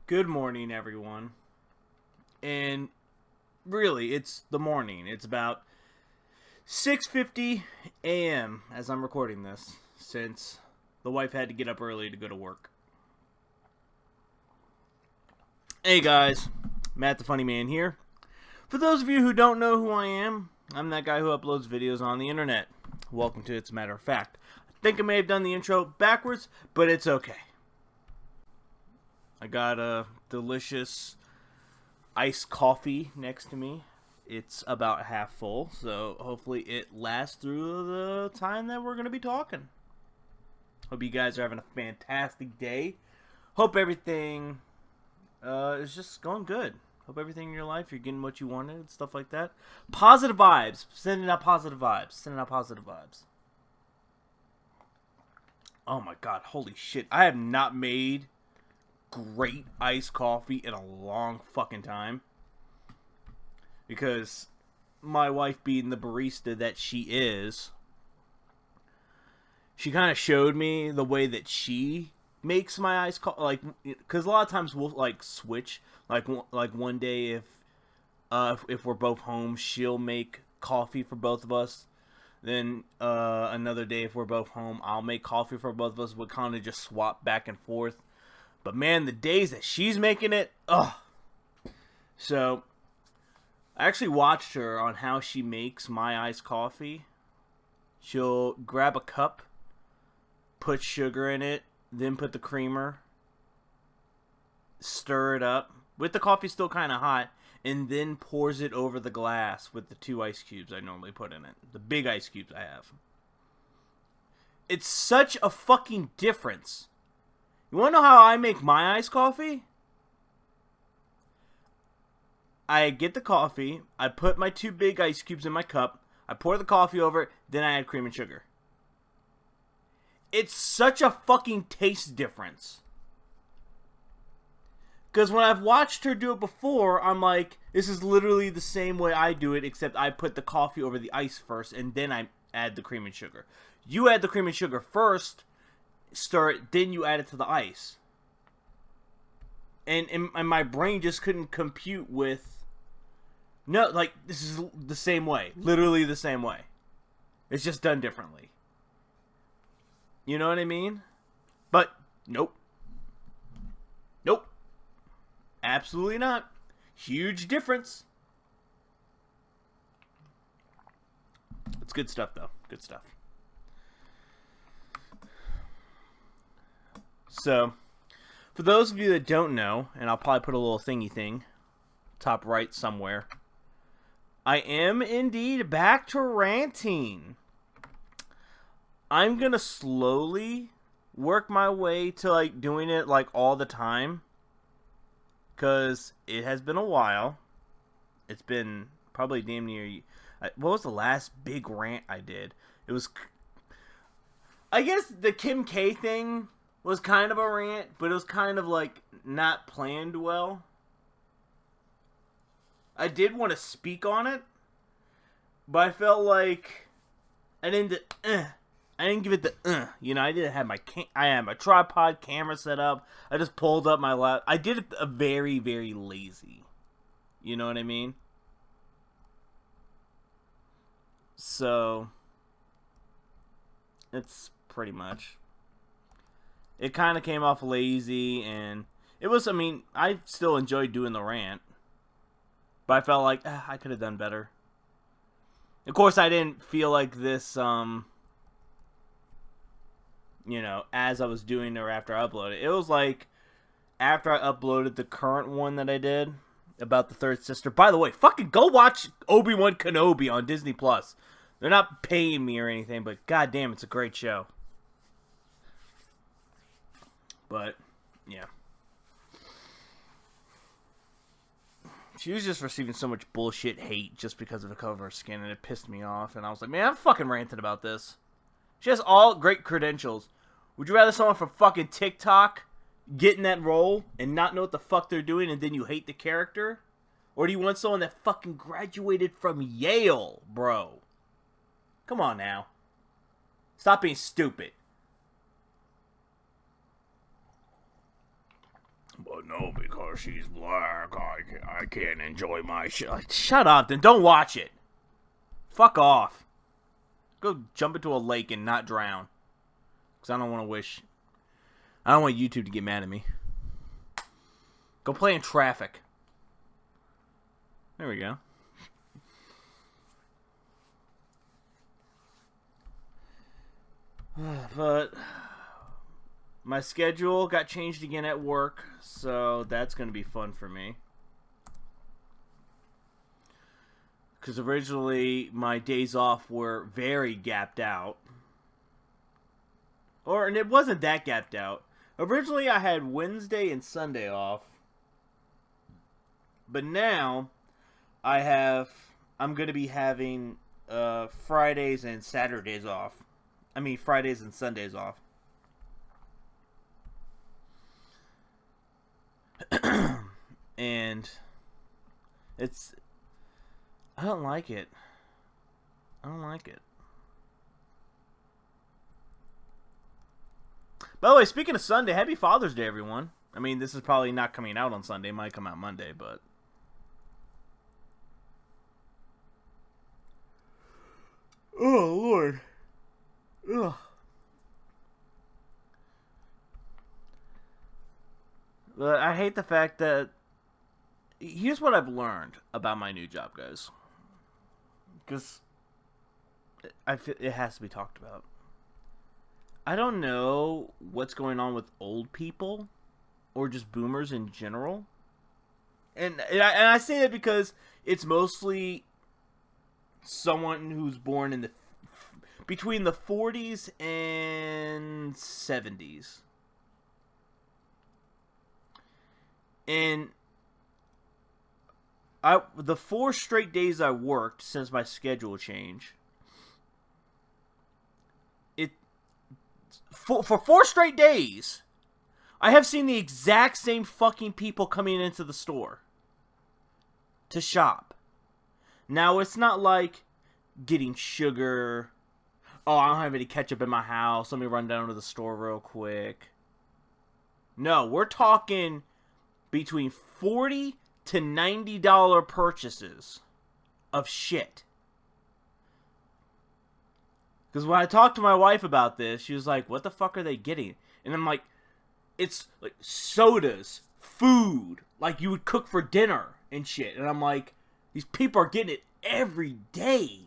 Good morning, everyone. And really, it's the morning. It's about 6:50 a.m. as I'm recording this, since the wife had to get up early to go to work. Hey guys, Matt the Funny Man here. For those of you who don't know who I am, I'm that guy who uploads videos on the internet. Welcome to It's a Matter of Fact. I think I may have done the intro backwards, but it's okay. I got a delicious iced coffee next to me. It's about half full, so hopefully it lasts through the time that we're going to be talking. Hope you guys are having a fantastic day. Hope everything is just going good. Hope everything in your life, you're getting what you wanted, stuff like that. Positive vibes. Sending out positive vibes. Sending out positive vibes. Oh my god, holy shit. I have not made great iced coffee in a long fucking time. Because my wife, being the barista that she is, she kind of showed me the way that she makes my iced coffee. Like, because a lot of times we'll like switch. Like one day if we're both home, she'll make coffee for both of us. Then another day, if we're both home, I'll make coffee for both of us. We'll kind of just swap back and forth. But man, the days that she's making it, ugh. So I actually watched her on how she makes my iced coffee. She'll grab a cup, put sugar in it, then put the creamer, stir it up with the coffee still kind of hot, and then pours it over the glass with the 2 ice cubes I normally put in it. The big ice cubes I have. It's such a fucking difference. You want to know how I make my iced coffee? I get the coffee, I put my 2 big ice cubes in my cup, I pour the coffee over it, then I add cream and sugar. It's such a fucking taste difference. Because when I've watched her do it before, I'm like, this is literally the same way I do it, except I put the coffee over the ice first, and then I add the cream and sugar. You add the cream and sugar first, stir it, then you add it to the ice. And my brain just couldn't compute with, no, like, this is the same way. Literally the same way. It's just done differently. You know what I mean? But, nope. Nope. Absolutely not. Huge difference. It's good stuff, though. Good stuff. So, for those of you that don't know, and I'll probably put a little thingy thing top right somewhere, I am indeed back to ranting. I'm gonna slowly work my way to like doing it like all the time, because it has been a while. It's been probably damn near. What was the last big rant I did? It was, I guess, the Kim K thing was kind of a rant, but it was kind of like not planned well. I did want to speak on it, but I felt like I didn't. I didn't give it the. You know, I didn't have I had my tripod camera set up. I just pulled up my lap. I did it very, very lazy. You know what I mean? So it's pretty much. It kind of came off lazy, and it was. I mean, I still enjoyed doing the rant, but I felt like I could have done better. Of course, I didn't feel like this. You know, as I was doing it or after I uploaded it. It was like after I uploaded the current one that I did about the third sister. By the way, fucking go watch Obi-Wan Kenobi on Disney Plus. They're not paying me or anything, but goddamn, it's a great show. But yeah, she was just receiving so much bullshit hate just because of the color of her skin, and it pissed me off. And I was like, man, I'm fucking ranting about this. She has all great credentials. Would you rather someone from fucking TikTok get in that role and not know what the fuck they're doing and then you hate the character? Or do you want someone that fucking graduated from Yale, bro? Come on now. Stop being stupid. But no, because she's black, I can't enjoy my shit. Like, shut up, then don't watch it. Fuck off. Go jump into a lake and not drown. Because I don't want YouTube to get mad at me. Go play in traffic. There we go. But my schedule got changed again at work, so that's going to be fun for me. Because originally my days off were very gapped out. And it wasn't that gapped out. Originally I had Wednesday and Sunday off. But now I'm going to be having Fridays and Saturdays off. I mean Fridays and Sundays off. And I don't like it. By the way, speaking of Sunday, happy Father's Day, everyone. I mean, this is probably not coming out on Sunday. It might come out Monday, but... Oh, Lord. Ugh. But I hate the fact that... Here's what I've learned about my new job, guys. Because it has to be talked about. I don't know what's going on with old people or just boomers in general. And I say that because it's mostly someone who's born in between the 40s and 70s. And the 4 straight days I worked since my schedule changed, for 4 straight days, I have seen the exact same fucking people coming into the store to shop. Now, it's not like getting sugar. Oh, I don't have any ketchup in my house. Let me run down to the store real quick. No, we're talking between $40 to $90 purchases of shit. Because when I talked to my wife about this, she was like, what the fuck are they getting? And I'm like, it's like sodas, food, like you would cook for dinner and shit. And I'm like, these people are getting it every day.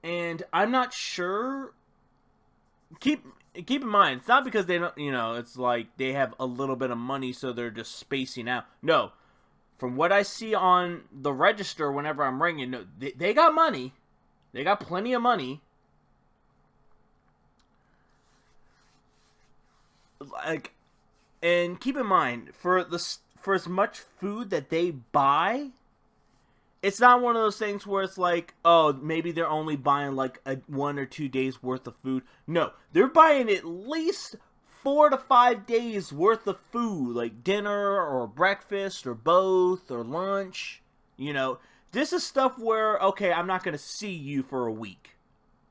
And I'm not sure. Keep in mind, it's not because they don't, it's like they have a little bit of money so they're just spacing out. No. From what I see on the register whenever I'm ringing, no, they got money. They got plenty of money. Like, and keep in mind, for as much food that they buy, it's not one of those things where it's like, oh, maybe they're only buying like 1 or 2 days worth of food. No, they're buying at least 4 to 5 days worth of food, like dinner or breakfast or both or lunch. This is stuff where, okay, I'm not going to see you for a week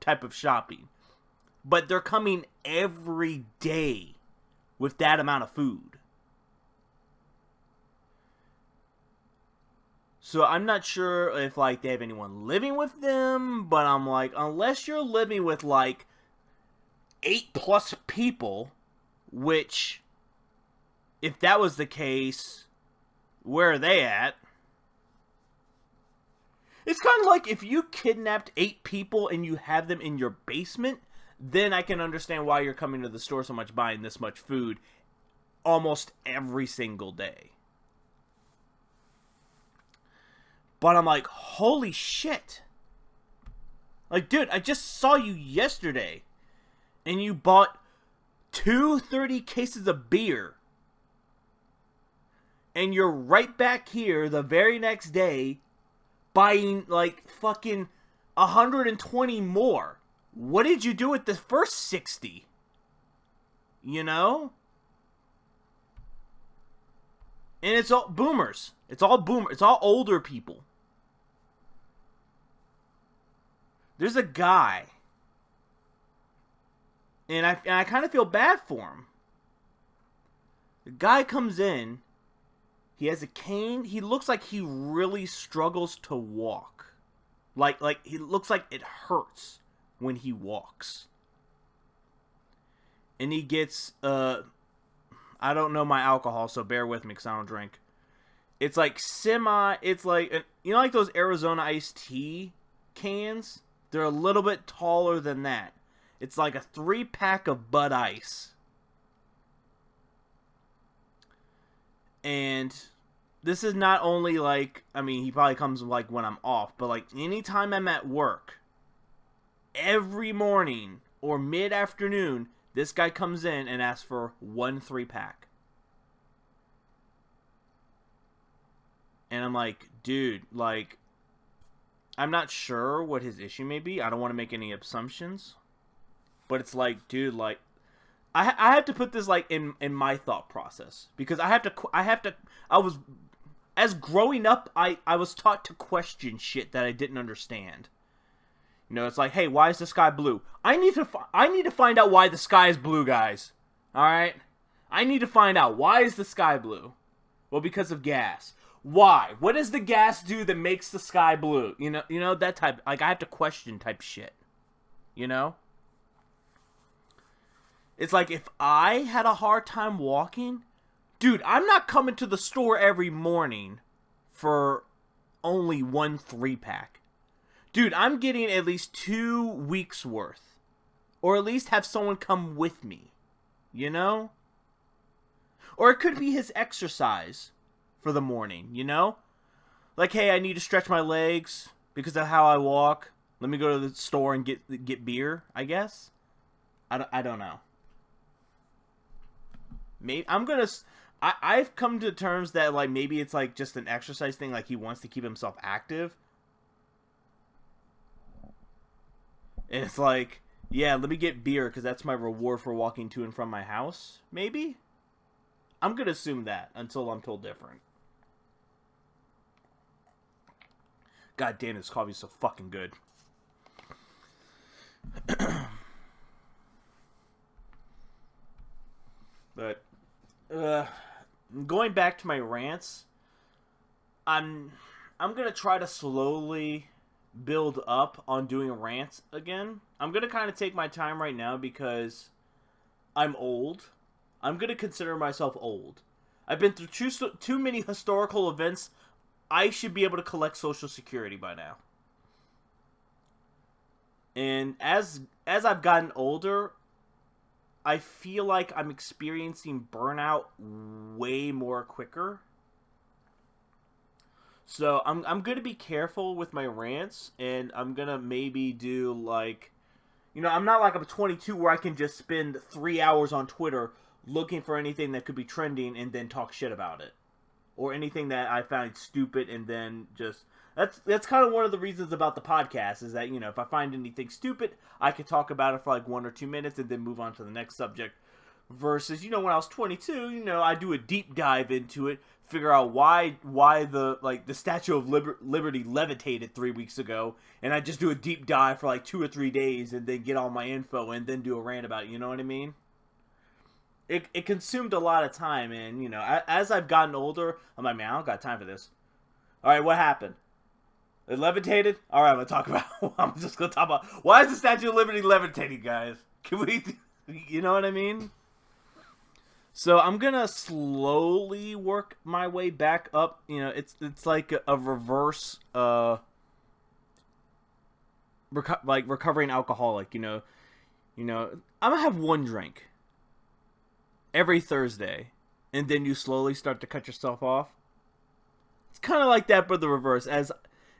type of shopping. But they're coming every day with that amount of food. So I'm not sure if, like, they have anyone living with them, but I'm like, unless you're living with, like, 8+ people, which, if that was the case, where are they at? It's kind of like if you kidnapped 8 people and you have them in your basement, then I can understand why you're coming to the store so much, buying this much food almost every single day. But I'm like, holy shit. Like, dude, I just saw you yesterday and you bought 2 30 cases of beer. And you're right back here the very next day buying, like, fucking 120 more. What did you do with the first 60? And it's all boomers. It's all older people. There's a guy. And I kind of feel bad for him. The guy comes in. He has a cane. He looks like he really struggles to walk. Like he looks like it hurts when he walks. And he gets, I don't know my alcohol, so bear with me because I don't drink. It's like it's like, you know, like those Arizona iced tea cans? They're a little bit taller than that. It's like a 3-pack of Bud Ice. And this is not only like, I mean, he probably comes like when I'm off, but like anytime I'm at work, every morning or mid-afternoon, this guy comes in and asks for 1 3-pack. And I'm like, dude, like, I'm not sure what his issue may be. I don't want to make any assumptions. But it's like, dude, like, I have to put this, like, in my thought process. Because I was, as growing up, I was taught to question shit that I didn't understand. You know, it's like, hey, why is the sky blue? I need to find out why the sky is blue, guys. Alright? I need to find out, why is the sky blue? Well, because of gas. Why? What does the gas do that makes the sky blue? You know that type, like, I have to question type shit. You know? It's like, if I had a hard time walking, dude, I'm not coming to the store every morning for only 1 3-pack. Dude, I'm getting at least 2 weeks worth. Or at least have someone come with me. You know? Or it could be his exercise for the morning, you know? Like, hey, I need to stretch my legs because of how I walk. Let me go to the store and get beer, I guess. I don't know. Maybe I've come to terms that, like, maybe it's like just an exercise thing, like he wants to keep himself active. And it's like, yeah, let me get beer because that's my reward for walking to and from my house. Maybe? I'm going to assume that until I'm told different. God damn, this coffee's so fucking good. But, going back to my rants, I'm going to try to slowly build up on doing rants again. I'm going to kind of take my time right now because I'm old. I'm going to consider myself old. I've been through too many historical events. I should be able to collect Social Security by now. And as I've gotten older, I feel like I'm experiencing burnout way more quicker. So I'm going to be careful with my rants, and I'm going to maybe do, like, you know, I'm not like I'm 22 where I can just spend 3 hours on Twitter looking for anything that could be trending and then talk shit about it. Or anything that I find stupid and then just... That's kind of one of the reasons about the podcast, is that, you know, if I find anything stupid, I can talk about it for like 1 or 2 minutes and then move on to the next subject. Versus, you know, when I was 22, you know, I do a deep dive into it, figure out why the Statue of Liberty levitated 3 weeks ago, and I just do a deep dive for like 2 or 3 days and then get all my info and then do a rant about it, you know what I mean? It consumed a lot of time, and, you know, as I've gotten older, I'm like, man, I don't got time for this. Alright, what happened? It levitated? Alright, I'm just gonna talk about, why is the Statue of Liberty levitating, guys? Can we, you know what I mean? So I'm gonna slowly work my way back up. You know, it's like a reverse, recovering alcoholic. You know, I'm gonna have 1 drink every Thursday, and then you slowly start to cut yourself off. It's kind of like that, but the reverse. As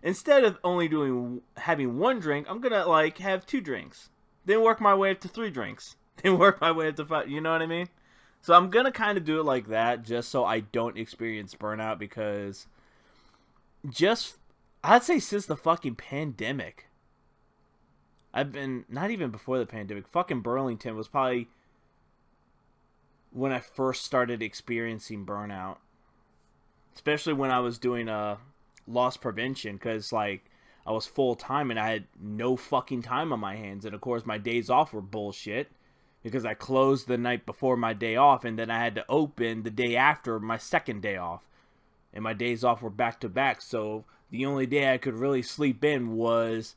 instead of only having 1 drink, I'm gonna like have 2 drinks, then work my way up to 3 drinks, then work my way up to 5. You know what I mean? So I'm gonna kind of do it like that, just so I don't experience burnout. Because I'd say since the fucking pandemic, I've been, not even before the pandemic, fucking Burlington was probably when I first started experiencing burnout. Especially when I was doing loss prevention, because like I was full time and I had no fucking time on my hands, and of course my days off were bullshit because I closed the night before my day off, and then I had to open the day after my second day off. And my days off were back to back, so the only day I could really sleep in was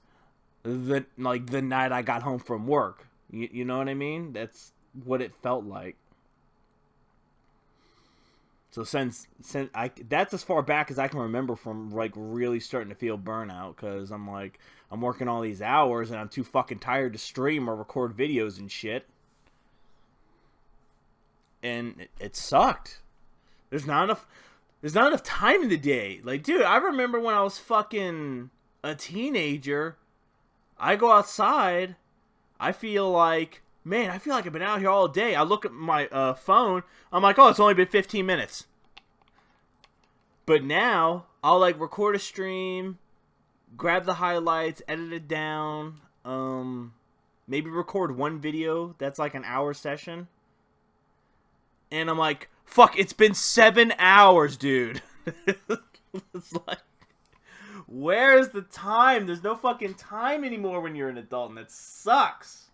the night I got home from work. You know what I mean? That's what it felt like. So since that's as far back as I can remember from like really starting to feel burnout, because I'm working all these hours and I'm too fucking tired to stream or record videos and shit. And it sucked. There's not enough time in the day. Like, dude, I remember when I was fucking a teenager, I go outside, I feel like I've been out here all day. I look at my phone, I'm like, oh, it's only been 15 minutes. But now, I'll like record a stream, grab the highlights, edit it down, maybe record one video that's like an hour session. And I'm like, fuck, it's been 7 hours, dude. It's like, where's the time? There's no fucking time anymore when you're an adult, and that sucks.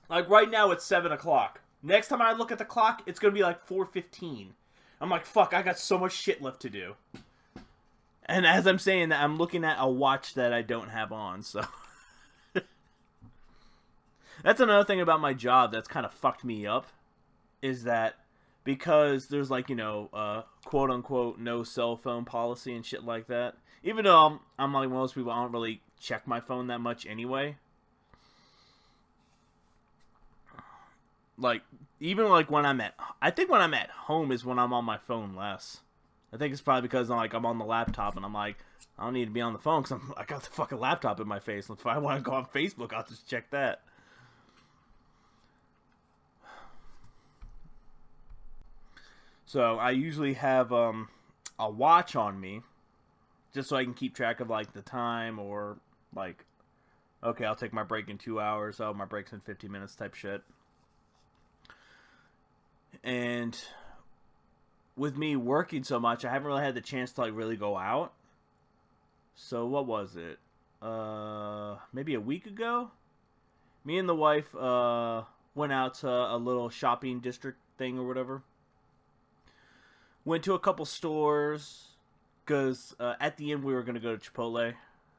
Like, right now, it's 7 o'clock. Next time I look at the clock, it's going to be like 4:15. I'm like, fuck, I got so much shit left to do. And as I'm saying that, I'm looking at a watch that I don't have on, so... That's another thing about my job that's kind of fucked me up, is that because there's like, quote unquote no cell phone policy and shit like that. Even though I'm like one of those people, I don't really check my phone that much anyway. Like, even like when I think when I'm at home is when I'm on my phone less. I think it's probably because I'm on the laptop and I'm like, I don't need to be on the phone because I got the fucking laptop in my face. If I want to go on Facebook, I'll just check that. So I usually have a watch on me, just so I can keep track of like the time, or like, okay, I'll take my break in 2 hours. Oh, my break's in 50 minutes type shit. And with me working so much, I haven't really had the chance to like really go out. So what was it? Maybe a week ago, me and the wife went out to a little shopping district thing or whatever. Went to a couple stores, because at the end we were going to go to Chipotle.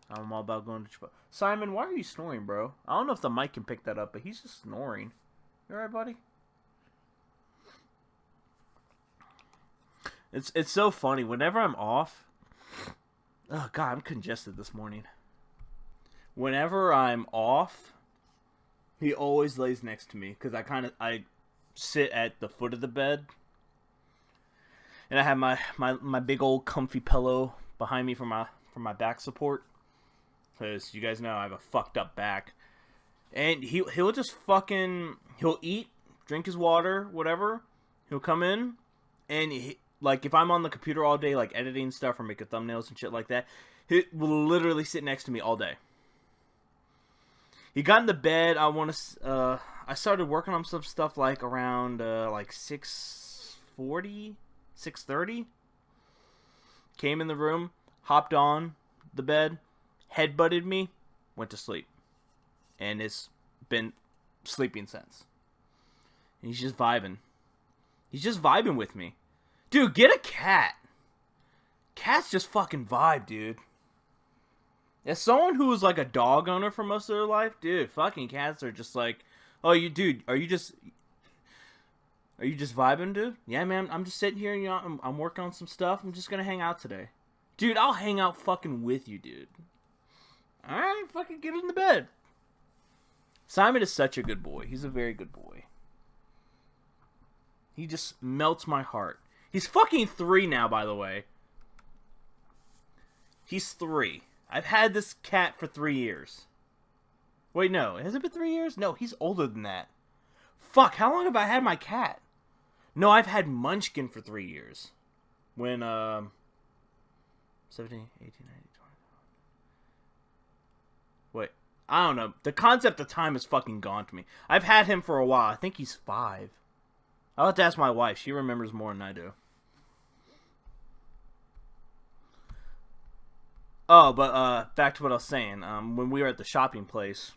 I'm all about going to Chipotle. Simon, why are you snoring, bro? I don't know if the mic can pick that up, but he's just snoring. You alright, buddy? It's so funny. Whenever I'm off... Oh, God, I'm congested this morning. Whenever I'm off, he always lays next to me, because I sit at the foot of the bed. And I have my big old comfy pillow behind me for my back support, because you guys know I have a fucked up back. And he'll just he'll eat, drink his water, whatever. He'll come in, and like if I'm on the computer all day, like editing stuff or making thumbnails and shit like that, he will literally sit next to me all day. He got in the bed. I started working on some stuff like around like 6:40. 6:30. Came in the room, hopped on the bed, headbutted me, went to sleep. And it's been sleeping since. And he's just vibing. He's just vibing with me. Dude, get a cat. Cats just fucking vibe, dude. As someone who was like a dog owner for most of their life, dude, fucking cats are just like, oh, are you just vibing, dude? Yeah, man, I'm just sitting here, I'm working on some stuff. I'm just gonna hang out today. Dude, I'll hang out fucking with you, dude. Alright, fucking get in the bed. Simon is such a good boy. He's a very good boy. He just melts my heart. He's fucking 3 now, by the way. He's 3. I've had this cat for 3 years. Wait, no. Has it been 3 years? No, he's older than that. Fuck, how long have I had my cat? No, I've had Munchkin for 3 years. When, 17, 18, 19, 20. Wait, I don't know. The concept of time is fucking gone to me. I've had him for a while. I think he's 5. I'll have to ask my wife. She remembers more than I do. Oh, but, back to what I was saying. When we were at the shopping place,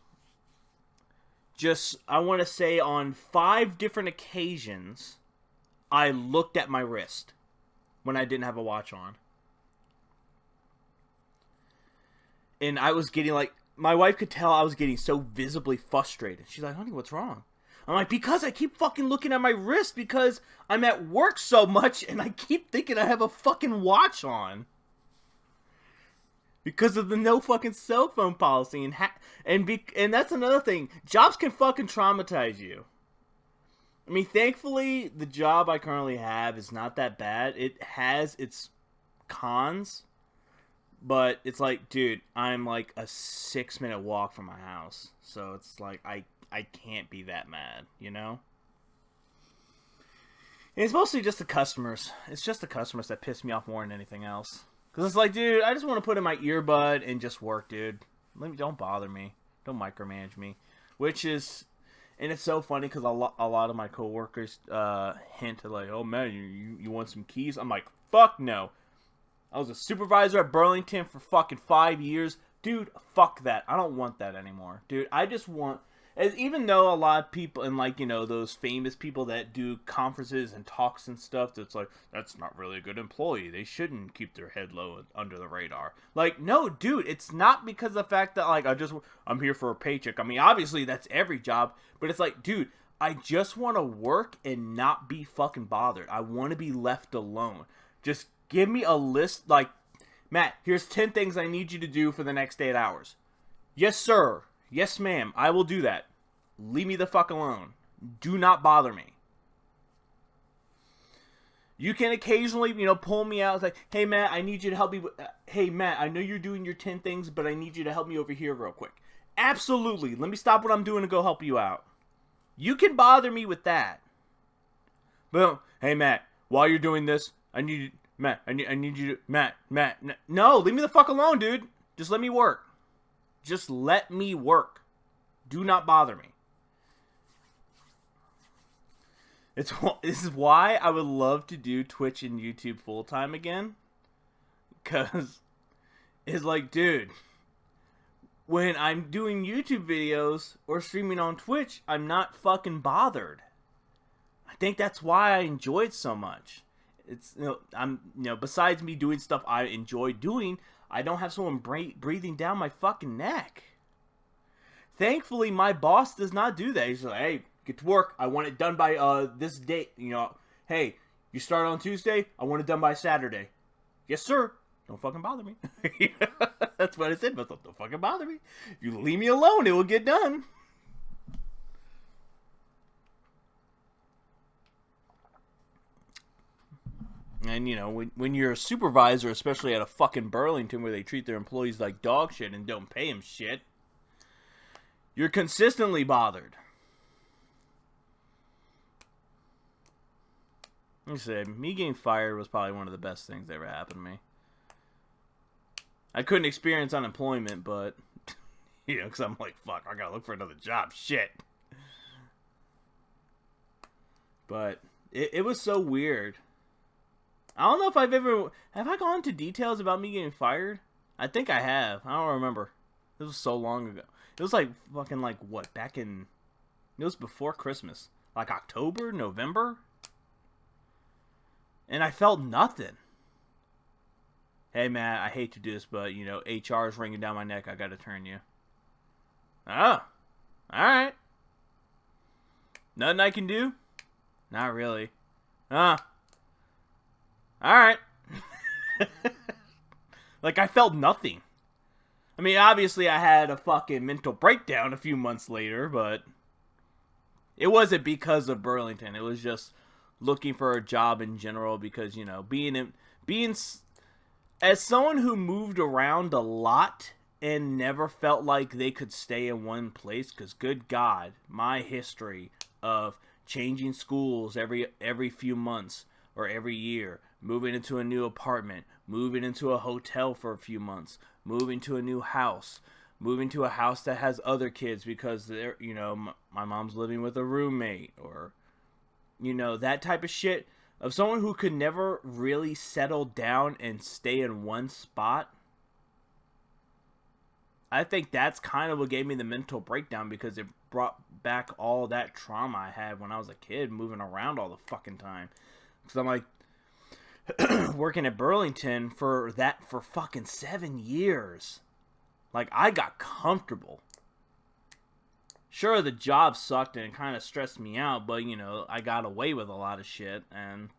just, I want to say on 5 different occasions, I looked at my wrist when I didn't have a watch on. And I was getting like, my wife could tell I was getting so visibly frustrated. She's like, honey, what's wrong? I'm like, because I keep fucking looking at my wrist because I'm at work so much and I keep thinking I have a fucking watch on. Because of the no fucking cell phone policy. And that's another thing. Jobs can fucking traumatize you. I mean, thankfully, the job I currently have is not that bad. It has its cons. But it's like, dude, I'm like a 6-minute walk from my house. So it's like, I can't be that mad, you know? And it's mostly just the customers. It's just the customers that piss me off more than anything else. Because it's like, dude, I just want to put in my earbud and just work, dude. Don't bother me. Don't micromanage me. Which is, and it's so funny because a lot of my coworkers hint at like, oh man, you want some keys? I'm like, fuck no. I was a supervisor at Burlington for fucking 5 years. Dude, fuck that. I don't want that anymore. Dude, I just want, even though a lot of people, and like, you know, those famous people that do conferences and talks and stuff, that's like, that's not really a good employee. They shouldn't keep their head low under the radar. Like, no, dude, it's not because of the fact that, like, I'm here for a paycheck. I mean, obviously, that's every job, but it's like, dude, I just want to work and not be fucking bothered. I want to be left alone. Just give me a list, like, Matt, here's 10 things I need you to do for the next 8 hours. Yes, sir. Yes, ma'am. I will do that. Leave me the fuck alone. Do not bother me. You can occasionally, you know, pull me out. It's like, hey, Matt, I need you to help me. Hey, Matt, I know you're doing your 10 things, but I need you to help me over here real quick. Absolutely. Let me stop what I'm doing and go help you out. You can bother me with that. But, hey, Matt, while you're doing this, I need you. Matt, I need you to... Matt, no, leave me the fuck alone, dude. Just let me work. Just let me work. Do not bother me. This is why I would love to do Twitch and YouTube full-time again. Because it's like, dude, when I'm doing YouTube videos or streaming on Twitch, I'm not fucking bothered. I think that's why I enjoy it so much. It's, you know, besides me doing stuff I enjoy doing, I don't have someone breathing down my fucking neck. Thankfully, my boss does not do that. He's like, hey, get to work. I want it done by this date. You know, hey, you start on Tuesday. I want it done by Saturday. Yes, sir. Don't fucking bother me. That's what I said. But don't fucking bother me. If you leave me alone, it will get done. And, you know, when you're a supervisor, especially at a fucking Burlington where they treat their employees like dog shit and don't pay them shit, you're consistently bothered. Like I said, me getting fired was probably one of the best things that ever happened to me. I couldn't experience unemployment, but, you know, because I'm like, fuck, I gotta look for another job. Shit. But it was so weird. I don't know if have I gone into details about me getting fired? I think I have. I don't remember. It was so long ago. It was like fucking like what, back in, it was before Christmas. Like October, November? And I felt nothing. Hey, Matt, I hate to do this, but, you know, HR is ringing down my neck. I gotta turn you. Oh. Alright. Nothing I can do? Not really. Alright. Like, I felt nothing. I mean, obviously I had a fucking mental breakdown a few months later, but it wasn't because of Burlington. It was just looking for a job in general because, you know, as someone who moved around a lot and never felt like they could stay in one place, because good God, my history of changing schools every few months or every year, moving into a new apartment, moving into a hotel for a few months, moving to a new house, moving to a house that has other kids because they're, you know, my mom's living with a roommate, or, you know, that type of shit. Of someone who could never really settle down and stay in one spot, I think that's kind of what gave me the mental breakdown, because brought back all that trauma I had when I was a kid, moving around all the fucking time. Because I'm like, working at Burlington for fucking 7 years. Like, I got comfortable. Sure, the job sucked and it kind of stressed me out, but, you know, I got away with a lot of shit, and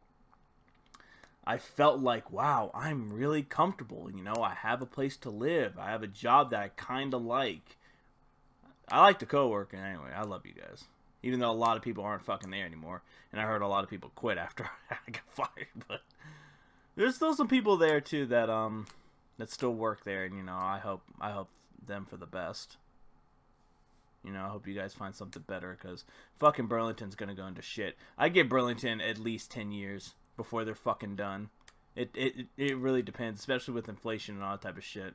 I felt like, wow, I'm really comfortable. You know, I have a place to live. I have a job that I kind of like. I like the co-working anyway. I love you guys. Even though a lot of people aren't fucking there anymore. And I heard a lot of people quit after I got fired. But there's still some people there, too, that still work there. And, you know, I hope them for the best. You know, I hope you guys find something better, because fucking Burlington's gonna go into shit. I give Burlington at least 10 years before they're fucking done. It really depends, especially with inflation and all that type of shit.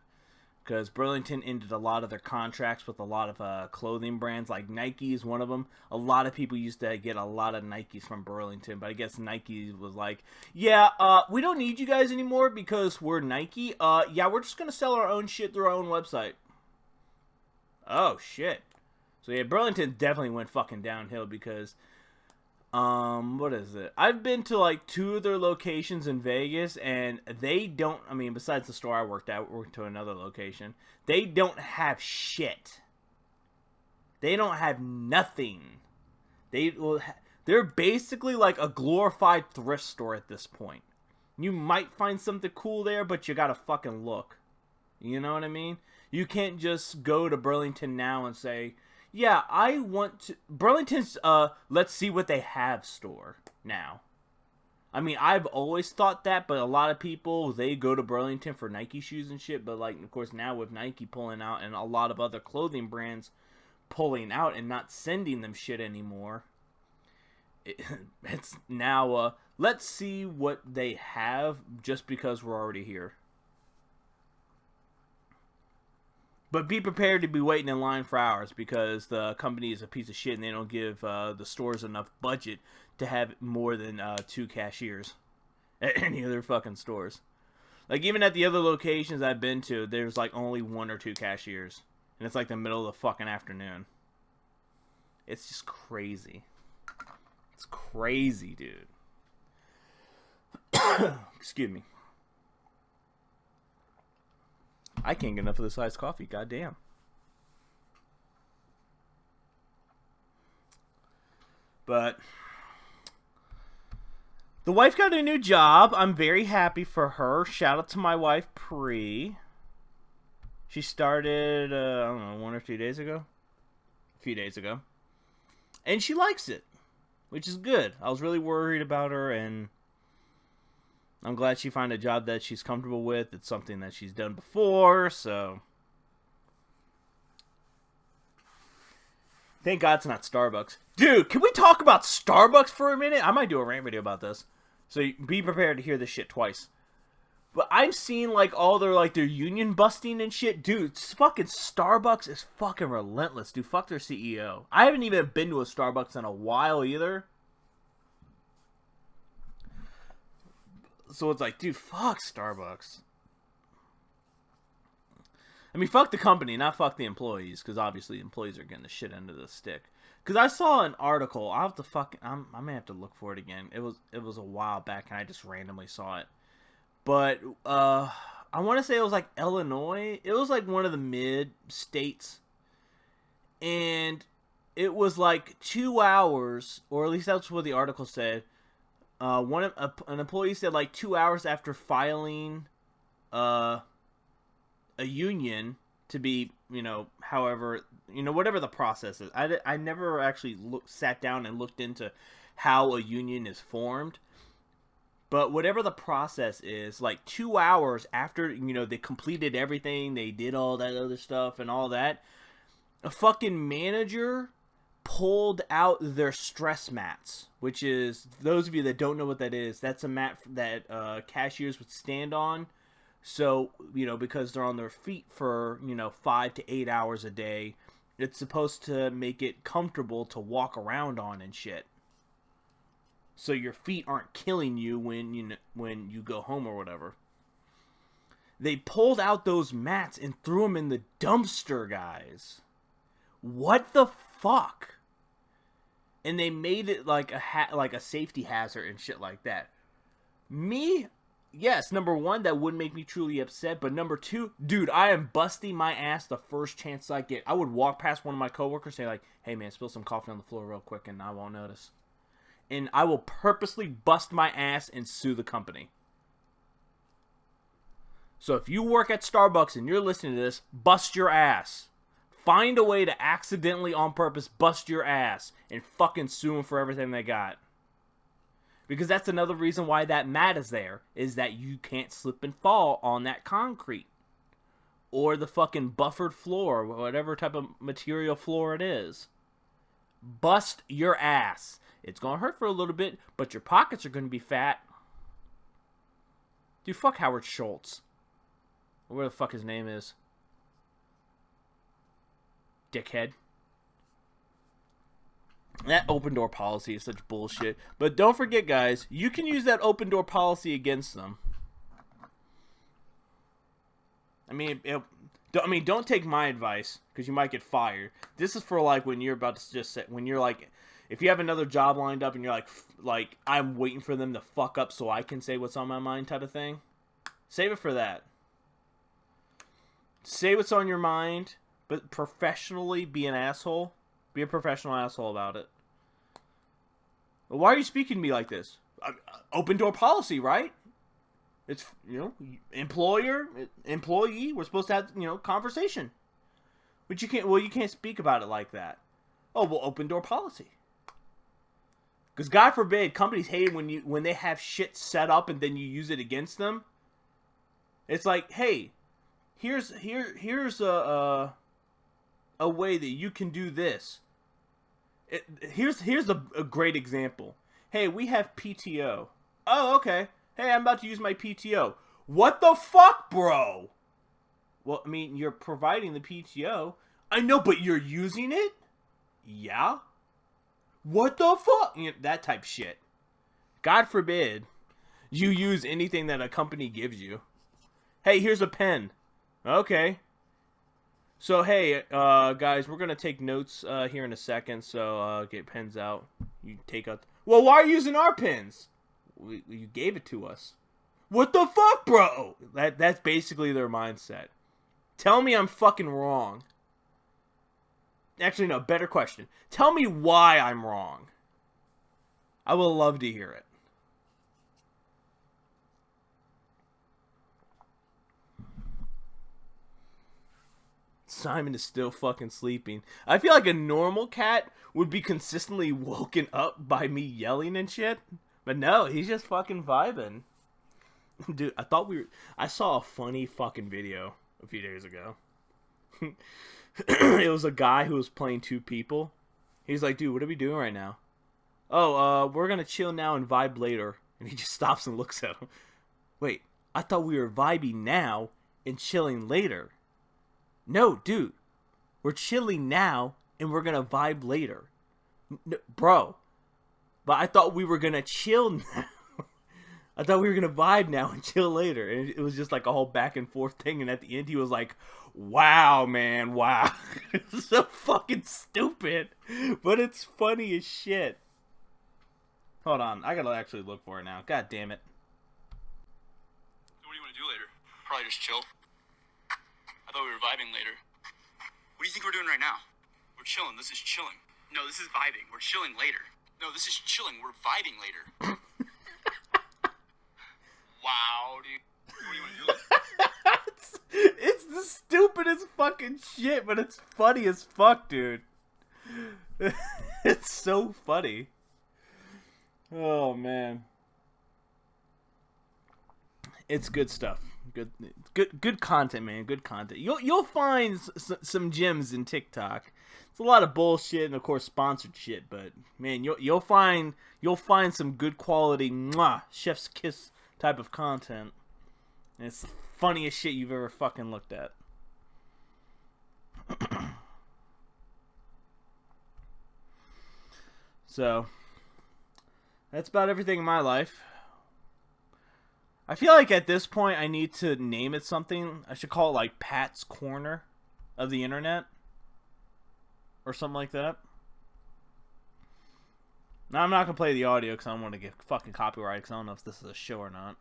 Because Burlington ended a lot of their contracts with a lot of clothing brands, like Nike is one of them. A lot of people used to get a lot of Nikes from Burlington, but I guess Nike was like, yeah, we don't need you guys anymore because we're Nike. Yeah, we're just gonna sell our own shit through our own website. Oh, shit. So yeah, Burlington definitely went fucking downhill because, what is it? I've been to like 2 of their locations in Vegas, and they don't, I mean, besides the store I worked at, we worked to another location. They don't have shit. They don't have nothing. They're basically like a glorified thrift store at this point. You might find something cool there, but you gotta fucking look. You know what I mean? You can't just go to Burlington now and say, yeah, I want to... Burlington's, let's see what they have store now. I mean, I've always thought that, but a lot of people, they go to Burlington for Nike shoes and shit, but, like, of course, now with Nike pulling out and a lot of other clothing brands pulling out and not sending them shit anymore, it's now, let's see what they have just because we're already here. But be prepared to be waiting in line for hours because the company is a piece of shit and they don't give the stores enough budget to have more than 2 cashiers at any of their fucking stores. Like, even at the other locations I've been to, there's like only 1 or 2 cashiers. And it's like the middle of the fucking afternoon. It's just crazy. It's crazy, dude. Excuse me. I can't get enough of this iced coffee, goddamn. But the wife got a new job. I'm very happy for her. Shout out to my wife, Pri. She started, I don't know, 1 or 2 days ago? A few days ago. And she likes it, which is good. I was really worried about her, and I'm glad she found a job that she's comfortable with. It's something that she's done before, so thank God it's not Starbucks. Dude, can we talk about Starbucks for a minute? I might do a rant video about this. So be prepared to hear this shit twice. But I'm seeing like all their union busting and shit. Dude, fucking Starbucks is fucking relentless. Dude, fuck their CEO. I haven't even been to a Starbucks in a while either. So it's like, dude, fuck Starbucks. I mean, fuck the company, not fuck the employees, because obviously employees are getting the shit end of the stick. Because I saw an article, I may have to look for it again. It was a while back, and I just randomly saw it. But I want to say it was like Illinois. It was like one of the mid states, and it was like 2 hours, or at least that's what the article said. An employee said like 2 hours after filing a union to be, whatever the process is. I never actually sat down and looked into how a union is formed. But whatever the process is, like 2 hours after, they completed everything, they did all that other stuff and all that, a fucking manager pulled out their stress mats, which is, those of you that don't know what that is, that's a mat that cashiers would stand on. So, because they're on their feet for, 5 to 8 hours a day, it's supposed to make it comfortable to walk around on and shit. So your feet aren't killing you when you go home or whatever. They pulled out those mats and threw them in the dumpster, guys. What the fuck? And they made it like a safety hazard and shit like that. Me, yes, number one, that would make me truly upset. But number two, dude, I am busting my ass the first chance I get. I would walk past one of my coworkers and say like, hey man, spill some coffee on the floor real quick and I won't notice. And I will purposely bust my ass and sue the company. So if you work at Starbucks and you're listening to this, bust your ass. Find a way to accidentally, on purpose, bust your ass and fucking sue them for everything they got. Because that's another reason why that mat is there, is that you can't slip and fall on that concrete. Or the fucking buffered floor, whatever type of material floor it is. Bust your ass. It's going to hurt for a little bit, but your pockets are going to be fat. Dude, fuck Howard Schultz. Or where the fuck his name is. Dickhead. That open door policy is such bullshit. But don't forget, guys, you can use that open door policy against them. I mean, don't take my advice because you might get fired. This is for like when you're about to just say, when you're like, if you have another job lined up and you're like I'm waiting for them to fuck up so I can say what's on my mind type of thing. Save it for that. Say what's on your mind, but professionally be an asshole. Be a professional asshole about it. Why are you speaking to me like this? Open door policy, right? It's, employer, employee, we're supposed to have, conversation. But you can't speak about it like that. Oh, well, open door policy. Because God forbid, companies hate it when they have shit set up and then you use it against them. It's like, hey, here's a way that you can do this. Here's a great example. Hey, we have PTO. Oh, okay. Hey, I'm about to use my PTO. What the fuck, bro? Well, I mean, you're providing the PTO. I know, but you're using it? Yeah. What the fuck? That type shit. God forbid you use anything that a company gives you. Hey, here's a pen. Okay. So, hey, guys, we're going to take notes here in a second, so get pens out. You take out... Well, why are you using our pens? You gave it to us. What the fuck, bro? That's basically their mindset. Tell me I'm fucking wrong. Actually, no, better question. Tell me why I'm wrong. I would love to hear it. Simon is still fucking sleeping. I feel like a normal cat would be consistently woken up by me yelling and shit. But no, he's just fucking vibing. Dude, I saw a funny fucking video a few days ago. It was a guy who was playing two people. He's like, dude, what are we doing right now? Oh, we're gonna chill now and vibe later. And he just stops and looks at him. Wait, I thought we were vibing now and chilling later. No, dude. We're chilling now and we're gonna vibe later. Bro. But I thought we were gonna chill now. I thought we were gonna vibe now and chill later. And it was just like a whole back and forth thing. And at the end he was like, wow, man, wow. It's so fucking stupid. But it's funny as shit. Hold on, I gotta actually look for it now. God damn it. What do you want to do later? Probably just chill. I thought we were vibing later. What do you think we're doing right now? We're chilling. This is chilling. No, this is vibing. We're chilling later. No, this is chilling. We're vibing later. Wow, dude. What do you want to do? It's the stupidest fucking shit, but it's funny as fuck, dude. It's so funny. Oh, man. It's good stuff. Good content, man. Good content. You'll find some gems in TikTok. It's a lot of bullshit and of course sponsored shit, but man, you'll find some good quality chef's kiss type of content. And it's the funniest shit you've ever fucking looked at. So that's about everything in my life. I feel like at this point I need to name it something. I should call it like Pat's Corner of the Internet. or something like that. Now, I'm not going to play the audio because I don't want to get fucking copyrighted because I don't know if this is a show or not.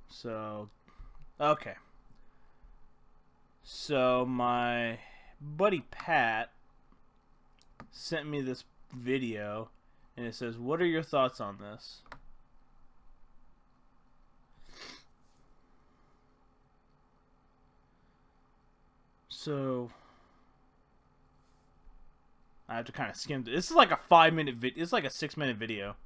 So, okay. So, my buddy Pat sent me this video, and it says, "What are your thoughts on this?" So, I have to kind of skim through. This is like a 5-minute video. It's like a 6-minute video.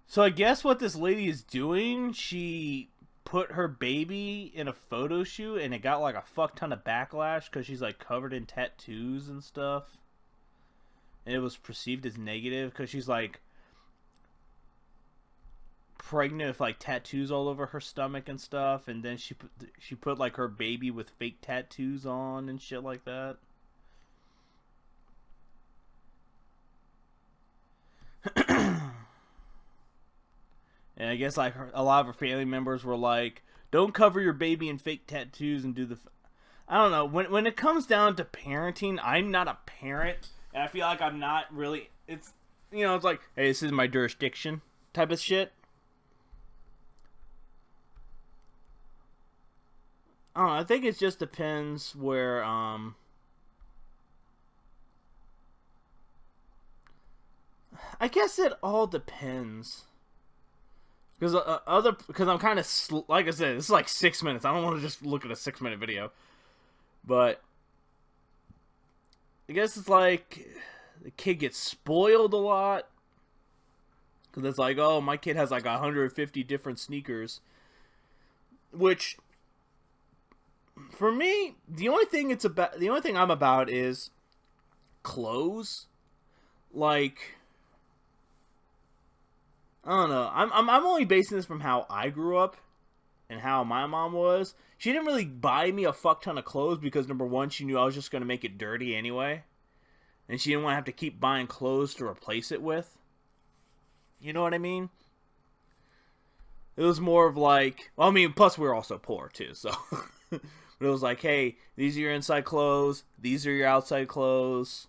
So I guess what this lady is doing, she put her baby in a photo shoot and it got like a fuck ton of backlash because she's like covered in tattoos and stuff. And it was perceived as negative because she's like pregnant with like tattoos all over her stomach and stuff. And then she put like her baby with fake tattoos on and shit like that. And I guess like a lot of her family members were like, "Don't cover your baby in fake tattoos and do the." I don't know. When it comes down to parenting, I'm not a parent, and I feel like I'm not really. It's it's like, hey, this is my jurisdiction type of shit. I don't know. I think it just depends where I guess it all depends. Because I'm kind of like I said, this is like 6 minutes. I don't want to just look at a 6-minute video, but I guess it's like the kid gets spoiled a lot because it's like, oh, my kid has like 150 different sneakers, which for me, the only thing I'm about is clothes, like. I don't know. I'm only basing this from how I grew up and how my mom was. She didn't really buy me a fuck ton of clothes because number one, she knew I was just gonna make it dirty anyway, and she didn't want to have to keep buying clothes to replace it with. You know what I mean? It was more of like, well, I mean, plus we were also poor too, so. But it was like, hey, these are your inside clothes, these are your outside clothes,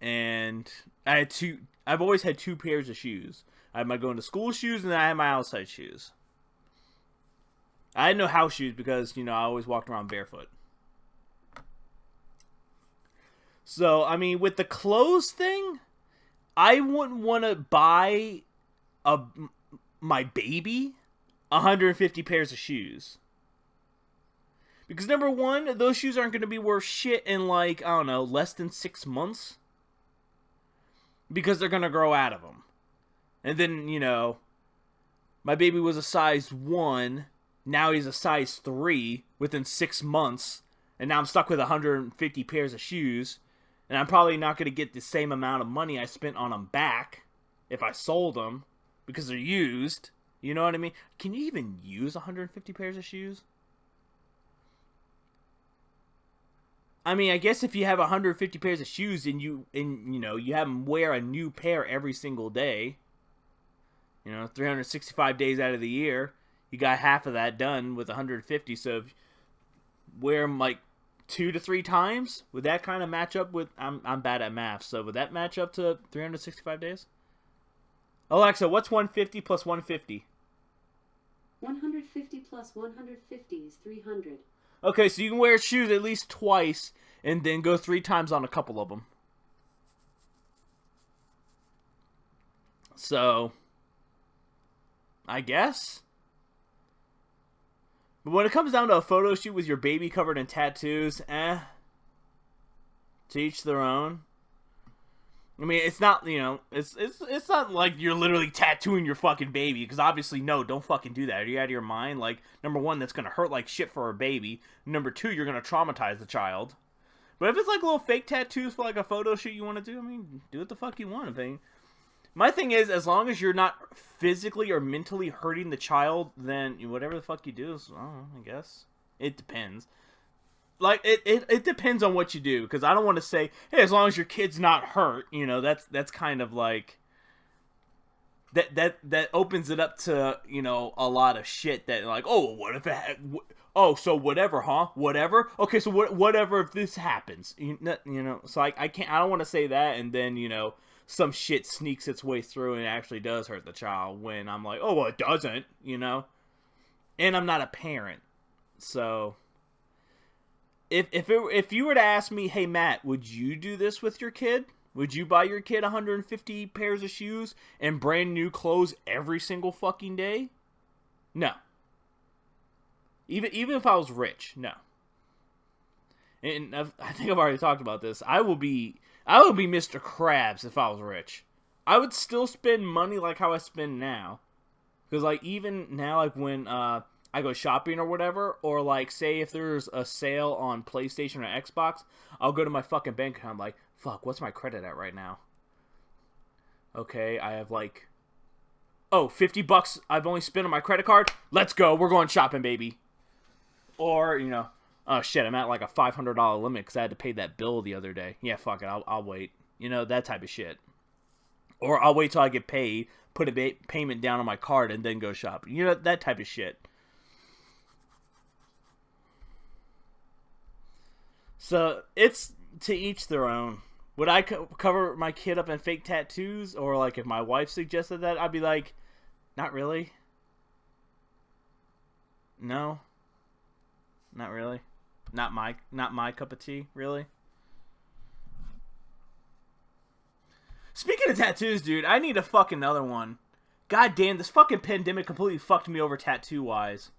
and I've always had 2 pairs of shoes. I had my going to school shoes and I had my outside shoes. I had no house shoes because, I always walked around barefoot. So, I mean, with the clothes thing, I wouldn't want to buy my baby 150 pairs of shoes. Because number one, those shoes aren't going to be worth shit in like, I don't know, less than 6 months. Because they're going to grow out of them. And then, my baby was a size 1. Now he's a size 3 within 6 months. And now I'm stuck with 150 pairs of shoes. And I'm probably not going to get the same amount of money I spent on them back if I sold them. Because they're used. You know what I mean? Can you even use 150 pairs of shoes? I mean, I guess if you have 150 pairs of shoes and you have them wear a new pair every single day, 365 days out of the year, you got half of that done with 150. So if you wear them like 2 to 3 times, would that kind of match up with? I'm bad at math, so would that match up to 365 days? Alexa, what's 150 plus 150? 150 plus 150 is 300. Okay, so you can wear shoes at least twice and then go 3 times on a couple of them. So, I guess. But when it comes down to a photo shoot with your baby covered in tattoos, to each their own. I mean, it's not, it's not like you're literally tattooing your fucking baby, because obviously, no, don't fucking do that. Are you out of your mind? Like, number one, that's going to hurt like shit for a baby. Number two, you're going to traumatize the child. But if it's like little fake tattoos for like a photo shoot you want to do, I mean, do what the fuck you want. My thing is, as long as you're not physically or mentally hurting the child, then whatever the fuck you do is, I don't know, I guess. It depends. Like, it depends on what you do, because I don't want to say, hey, as long as your kid's not hurt, that's kind of like, that opens it up to, a lot of shit that, like, oh, what if so whatever, huh? Whatever? Okay, so whatever if this happens, so I don't want to say that, and then, some shit sneaks its way through and actually does hurt the child when I'm like, oh, well, it doesn't, and I'm not a parent. So if you were to ask me, hey, Matt, would you do this with your kid? Would you buy your kid 150 pairs of shoes and brand new clothes every single fucking day? No. Even if I was rich, no. And I think I've already talked about this. I would be Mr. Krabs if I was rich. I would still spend money like how I spend now. Because, like, even now, like, when I go shopping or whatever, or, like, say if there's a sale on PlayStation or Xbox, I'll go to my fucking bank account, I'm like, fuck, what's my credit at right now? Okay, I have, like, $50 I've only spent on my credit card? Let's go, we're going shopping, baby. Or, oh shit, I'm at like a $500 limit because I had to pay that bill the other day. Yeah, fuck it, I'll wait. That type of shit. Or I'll wait till I get paid, put a payment down on my card, and then go shopping. That type of shit. So, it's to each their own. Would I cover my kid up in fake tattoos? Or, like, if my wife suggested that, I'd be like, not really. No. Not really. Not my cup of tea, really. Speaking of tattoos, dude, I need a fucking another one. God damn, this fucking pandemic completely fucked me over tattoo-wise.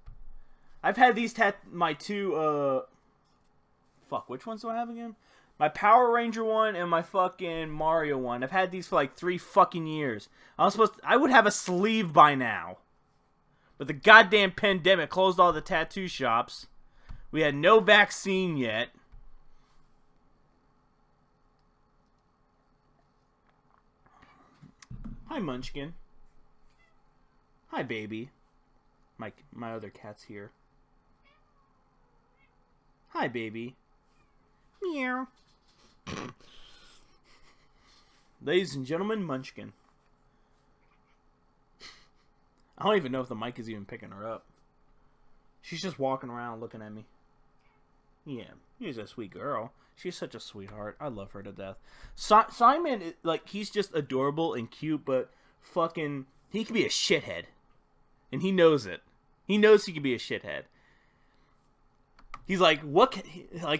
I've had these my two, fuck, which ones do I have again? My Power Ranger one and my fucking Mario one. I've had these for like 3 fucking years. I would have a sleeve by now. But the goddamn pandemic closed all the tattoo shops. We had no vaccine yet. Hi, Munchkin. Hi, baby. My other cat's here. Hi, baby. Meow. Ladies and gentlemen, Munchkin. I don't even know if the mic is even picking her up. She's just walking around looking at me. Yeah, she's a sweet girl. She's such a sweetheart. I love her to death. Simon, like, he's just adorable and cute, but fucking, he can be a shithead. And he knows it. He knows he can be a shithead. He's like,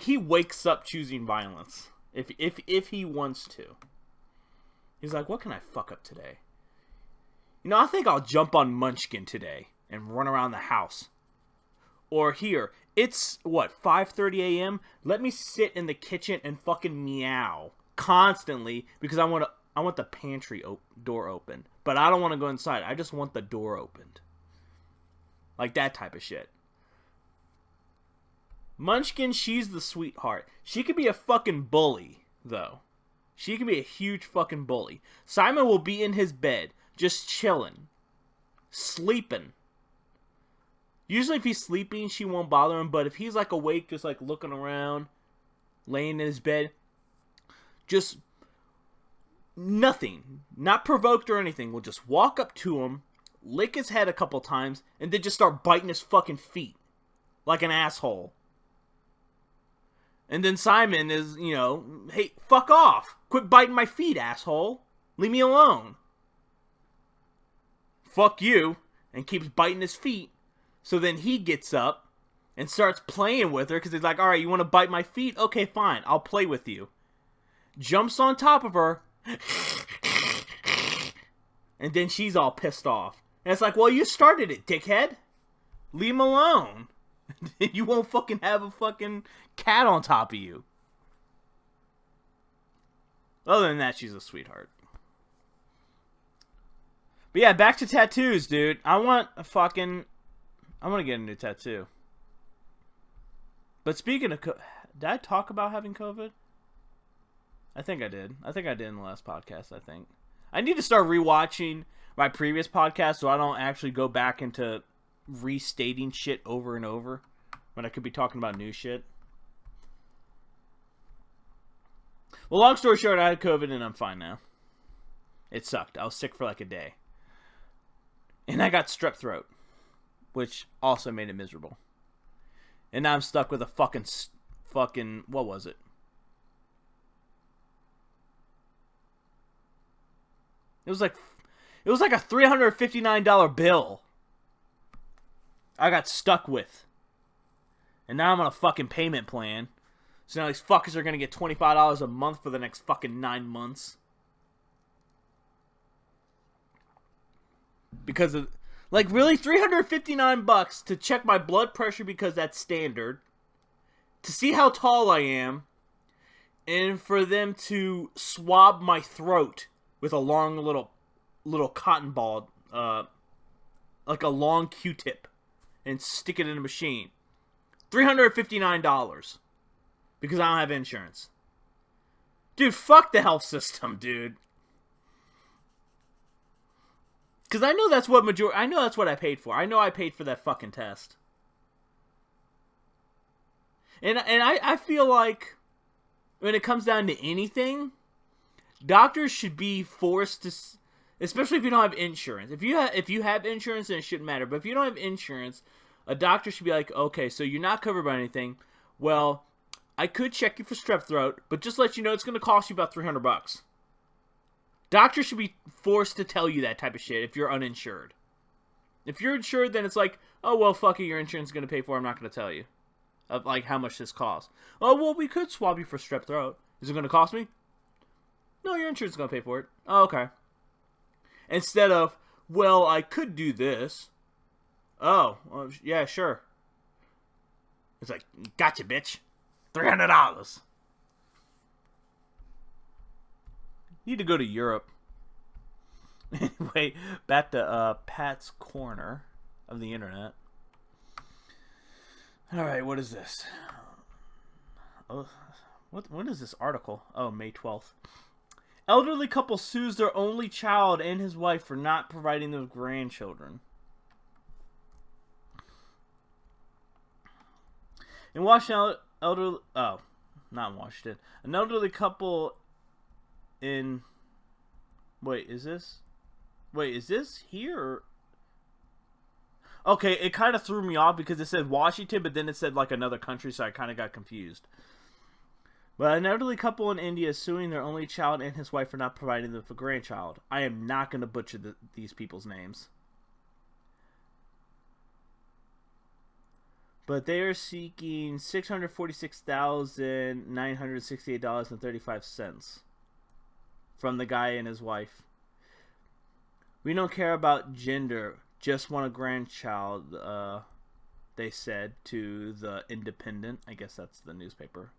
he wakes up choosing violence. If he wants to. He's like, what can I fuck up today? I think I'll jump on Munchkin today and run around the house. Or here, it's, 5:30 a.m.? Let me sit in the kitchen and fucking meow constantly because I want the pantry door open. But I don't want to go inside. I just want the door opened. Like that type of shit. Munchkin, she's the sweetheart. She could be a fucking bully, though. She can be a huge fucking bully. Simon will be in his bed, just chilling. Sleeping. Usually if he's sleeping, she won't bother him, but if he's like awake, just like looking around, laying in his bed, just nothing, not provoked or anything, will just walk up to him, lick his head a couple times, and then just start biting his fucking feet. Like an asshole. And then Simon is, hey, fuck off. Quit biting my feet, asshole. Leave me alone. Fuck you. And keeps biting his feet. So then he gets up and starts playing with her because he's like, alright, you want to bite my feet? Okay, fine. I'll play with you. Jumps on top of her. And then she's all pissed off. And it's like, well, you started it, dickhead. Leave him alone. You won't fucking have a fucking cat on top of you. Other than that, she's a sweetheart. But yeah, back to tattoos, dude. I want to get a new tattoo. But speaking of did I talk about having COVID? I think I did. I think I did in the last podcast, I think. I need to start rewatching my previous podcast so I don't actually go back into restating shit over and over when I could be talking about new shit. Well, long story short, I had COVID and I'm fine now. It sucked. I was sick for like a day. And I got strep throat, which also made it miserable. And now I'm stuck with a fucking, what was it? It was like a $359 bill I got stuck with. And now I'm on a fucking payment plan. So now these fuckers are going to get $25 a month for the next fucking 9 months. Because of, like, really? $359 to check my blood pressure because that's standard. To see how tall I am. And for them to swab my throat with a long little cotton ball, like a long Q-tip, and stick it in a machine. $359 because I don't have insurance. Dude, fuck the health system, dude. Because I know that's what I paid for. I know I paid for that fucking test. And I feel like when it comes down to anything, doctors should be forced to, especially if you don't have insurance. If you have insurance, then it shouldn't matter. But if you don't have insurance, a doctor should be like, okay, so you're not covered by anything. Well, I could check you for strep throat, but just let you know it's going to cost you about $300. Doctors should be forced to tell you that type of shit if you're uninsured. If you're insured, then it's like, oh, well, fuck it, your insurance is going to pay for it. I'm not going to tell you. Of, like, how much this costs. Oh, well, we could swab you for strep throat. Is it going to cost me? No, your insurance is going to pay for it. Oh, okay. Instead of, well, I could do this. Oh, well, yeah, sure. It's like, gotcha, bitch. $300. Need to go to Europe. Anyway, back to Pat's corner of the internet. Alright, what is this? Oh, what is this article? Oh, May 12th. Elderly couple sues their only child and his wife for not providing them with grandchildren. In Washington, not in Washington. An elderly couple in... Wait, is this here? Or... Okay, it kind of threw me off because it said Washington, but then it said like another country, so I kind of got confused. But an elderly couple in India is suing their only child and his wife for not providing them with a grandchild. I am not going to butcher these people's names. But they are seeking $646,968.35 from the guy and his wife. We don't care about gender, just want a grandchild, they said to the Independent. I guess that's the newspaper.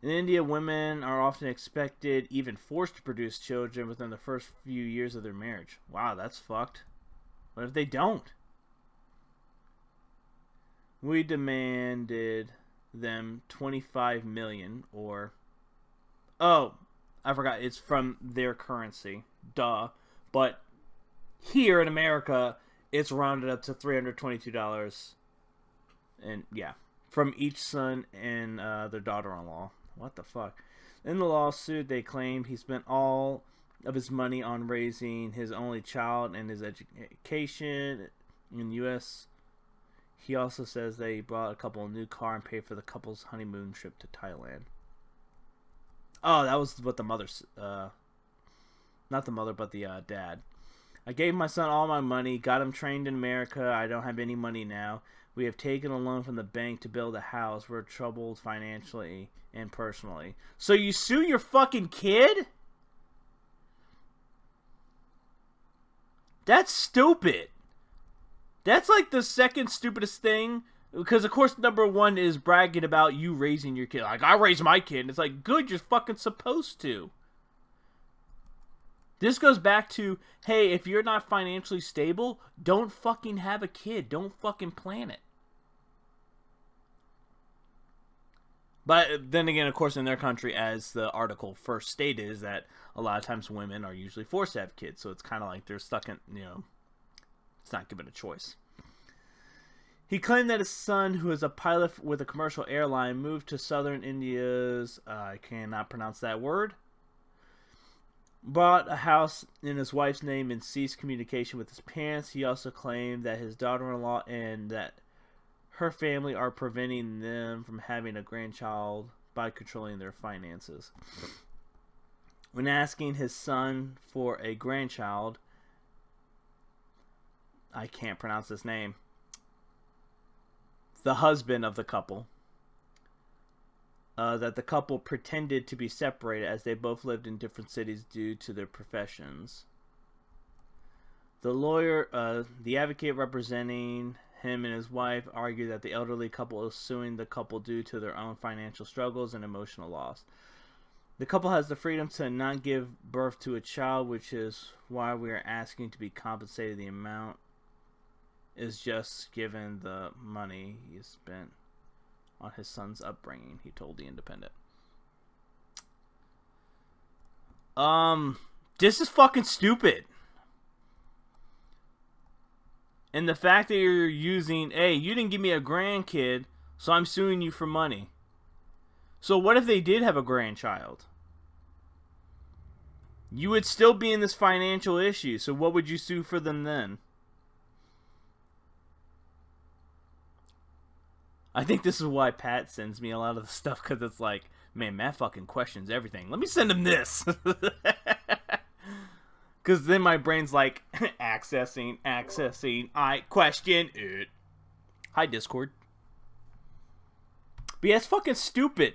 In India, women are often expected, even forced to produce children within the first few years of their marriage. Wow, that's fucked. What if they don't? We demanded them $25 million, or... Oh, I forgot. It's from their currency. Duh. But here in America, it's rounded up to $322. And, yeah. From each son and their daughter-in-law. What the fuck? In the lawsuit, they claimed he spent all of his money on raising his only child and his education in the U.S. He also says they bought a couple a new car and paid for the couple's honeymoon trip to Thailand. Oh, that was what the mother... not the mother, but the dad. I gave my son all my money, got him trained in America. I don't have any money now. We have taken a loan from the bank to build a house. We're troubled financially and personally. So you sue your fucking kid? That's stupid. That's like the second stupidest thing. Because, of course, number one is bragging about you raising your kid. Like, I raised my kid. And it's like, good, you're fucking supposed to. This goes back to, hey, if you're not financially stable, don't fucking have a kid. Don't fucking plan it. But then again, of course, in their country, as the article first stated, is that a lot of times women are usually forced to have kids. So it's kind of like they're stuck in, it's not given a choice. He claimed that his son, who is a pilot with a commercial airline, moved to southern India's, I cannot pronounce that word, bought a house in his wife's name and ceased communication with his parents. He also claimed that his daughter-in-law and that her family are preventing them from having a grandchild by controlling their finances. When asking his son for a grandchild, I can't pronounce his name, the husband of the couple, that the couple pretended to be separated as they both lived in different cities due to their professions. The lawyer, the advocate representing him and his wife, argued that the elderly couple is suing the couple due to their own financial struggles and emotional loss. The couple has the freedom to not give birth to a child, which is why we are asking to be compensated. The amount is just given the money he spent on his son's upbringing, he told The Independent. This is fucking stupid. And the fact that you're using, hey, you didn't give me a grandkid, so I'm suing you for money. So what if they did have a grandchild? You would still be in this financial issue, so what would you sue for them then? I think this is why Pat sends me a lot of the stuff, because it's like, man, Matt fucking questions everything. Let me send him this. Because then my brain's like, accessing, I question it. Hi, Discord. But yeah, it's fucking stupid.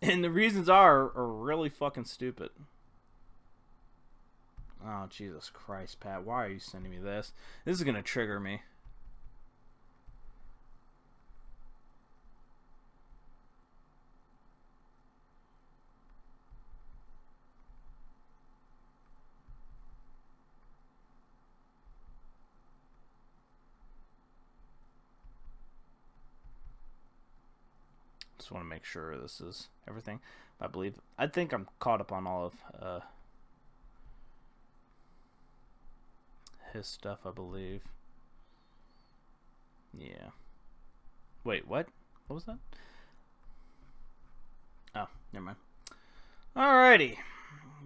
And the reasons are really fucking stupid. Oh, Jesus Christ, Pat. Why are you sending me this? This is going to trigger me. Just want to make sure this is everything. I think I'm caught up on all of his stuff, I believe. Yeah. Wait, what? What was that? Oh, never mind. Alrighty.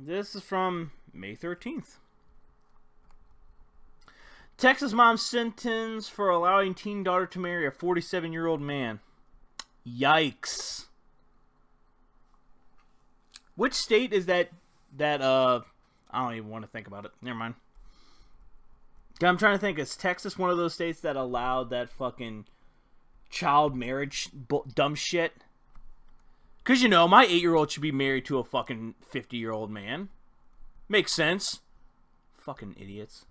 This is from May 13th. Texas mom sentenced for allowing teen daughter to marry a 47-year-old man. Yikes. Which state is that I don't even want to think about it. Never mind. I'm trying to think. Is Texas one of those states that allowed that fucking child marriage dumb shit? Because, my 8-year-old should be married to a fucking 50-year-old man. Makes sense. Fucking idiots.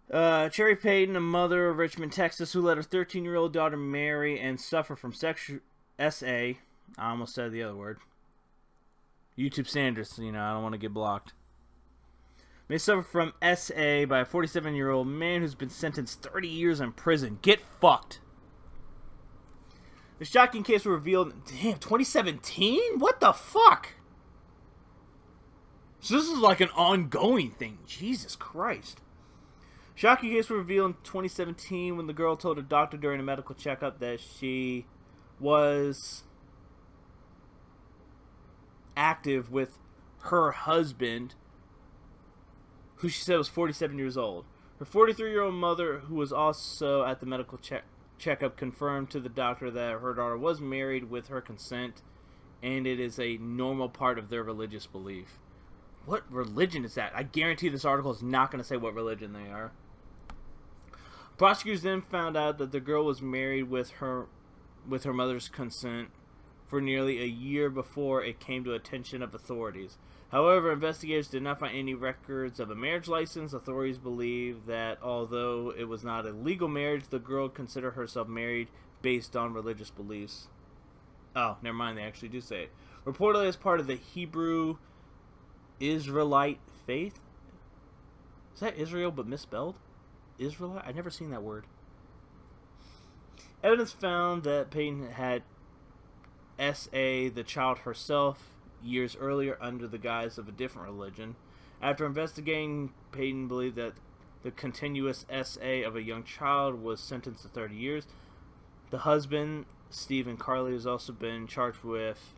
Cherry Payton, a mother of Richmond, Texas, who let her 13-year-old daughter marry and suffer from sexual SA. I almost said the other word. YouTube standards, I don't want to get blocked. May suffer from SA by a 47-year-old man who's been sentenced 30 years in prison. Get fucked. The shocking case was revealed. Damn, 2017? What the fuck? So this is like an ongoing thing. Jesus Christ. Shocking case was revealed in 2017 when the girl told a doctor during a medical checkup that she was active with her husband, who she said was 47 years old. Her 43-year-old mother, who was also at the medical checkup, confirmed to the doctor that her daughter was married with her consent, and it is a normal part of their religious belief. What religion is that? I guarantee this article is not going to say what religion they are. Prosecutors then found out that the girl was married with her mother's consent for nearly a year before it came to attention of authorities. However, investigators did not find any records of a marriage license. Authorities believe that although it was not a legal marriage, the girl considered herself married based on religious beliefs. Oh, never mind, they actually do say it. Reportedly as part of the Hebrew Israelite faith. Is that Israel but misspelled? Israelite? I've never seen that word. Evidence found that Payton had S.A. the child herself years earlier under the guise of a different religion. After investigating, Payton believed that the continuous S.A. of a young child was sentenced to 30 years. The husband, Stephen Carley, has also been charged with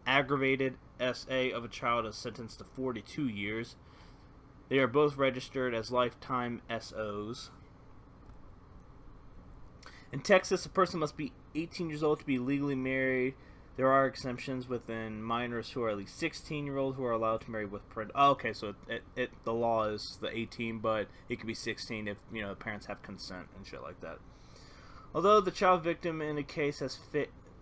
aggravated S.A. of a child is sentenced to 42 years. They are both registered as lifetime SOs. In Texas, a person must be 18 years old to be legally married. There are exemptions within minors who are at least 16-year-old who are allowed to marry with parent. Oh, okay, so the law is the 18, but it could be 16 if the parents have consent and shit like that. Although the child victim in the case